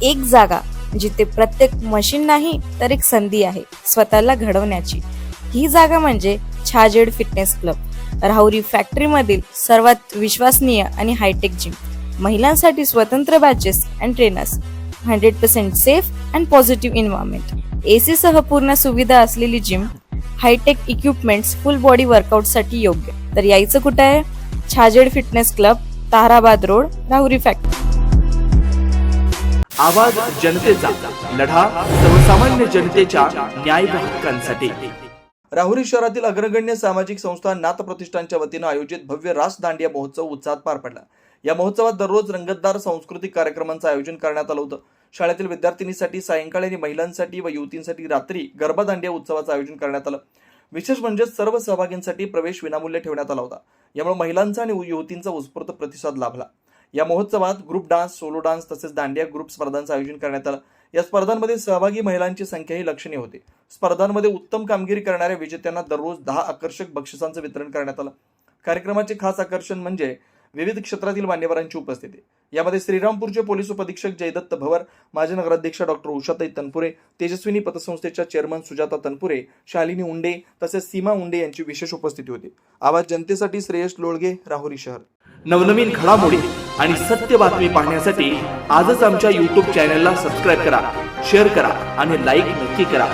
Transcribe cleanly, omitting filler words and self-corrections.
एक जागा जिथे प्रत्येक मशीन नाही तर एक संधी आहे स्वतःला घडवण्याची. ही जागा म्हणजे Chhajed fitness club, Rahuri factory मधील सर्वात विश्वसनीय आणि हायटेक जिम. महिलांसाठी स्वतंत्र batches and trainers, 100% safe and positive environment, AC सह पूर्ण सुविधा असलेली gym, hitech equipments, full body workout साठी योग्य. तर यायचं कुठं आहे? Chhajed fitness club, Tarabad road, Rahuri factory. आवाज जनतेचा, लढा सर्वसामान्य जनतेच्या न्याय व हक्कांसाठी. राहुरी शहरातील अग्रगण्य सामाजिक संस्था नाथ प्रतिष्ठानच्या वतीनं आयोजित भव्य रास दांडिया महोत्सव उत्साहात पार पडला. या महोत्सवात दररोज रंगतदार सांस्कृतिक कार्यक्रमांचं आयोजन करण्यात आलं होतं. शाळेतील विद्यार्थिनींसाठी सायंकाळी आणि महिलांसाठी व युवतींसाठी रात्री गरबा दांडिया उत्सवाचं आयोजन करण्यात आलं. विशेष म्हणजे सर्व सहभागींसाठी प्रवेश विनामूल्य ठेवण्यात आला होता. यामुळे महिलांचा आणि युवतींचा उत्स्फूर्त प्रतिसाद लाभला. या महोत्सवात ग्रुप डान्स, सोलो डान्स तसेच दांडिया ग्रुप स्पर्धांचं आयोजन करण्यात आलं. या स्पर्धांमध्ये सहभागी महिलांची संख्याही लक्षणीय होती. स्पर्धांमध्ये उत्तम कामगिरी करणाऱ्या विजेत्यांना दररोज 10 आकर्षक बक्षिसांचं वितरण करण्यात आलं. कार्यक्रमाचे खास आकर्षण म्हणजे विविध क्षेत्रातील मान्यवरांची उपस्थिती. यामध्ये श्रीरामपूरचे पोलीस उपअधीक्षक जयदत्त भवर, माजी नगराध्यक्षा डॉक्टर उषाताई तनपुरे, तेजस्विनी पतसंस्थेच्या चेअरमन सुजाता तनपुरे, शालिनी उंडे तसेच सीमा उंडे यांची विशेष उपस्थिती होती. आवाज जनतेसाठी श्रेयस लोळगे, राहुरी शहर. नवनवीन घडामोडी आणि सत्य बातमी पाहण्यासाठी आजच आमच्या YouTube चॅनलला सबस्क्राईब करा, शेअर करा आणि लाईक नक्की करा.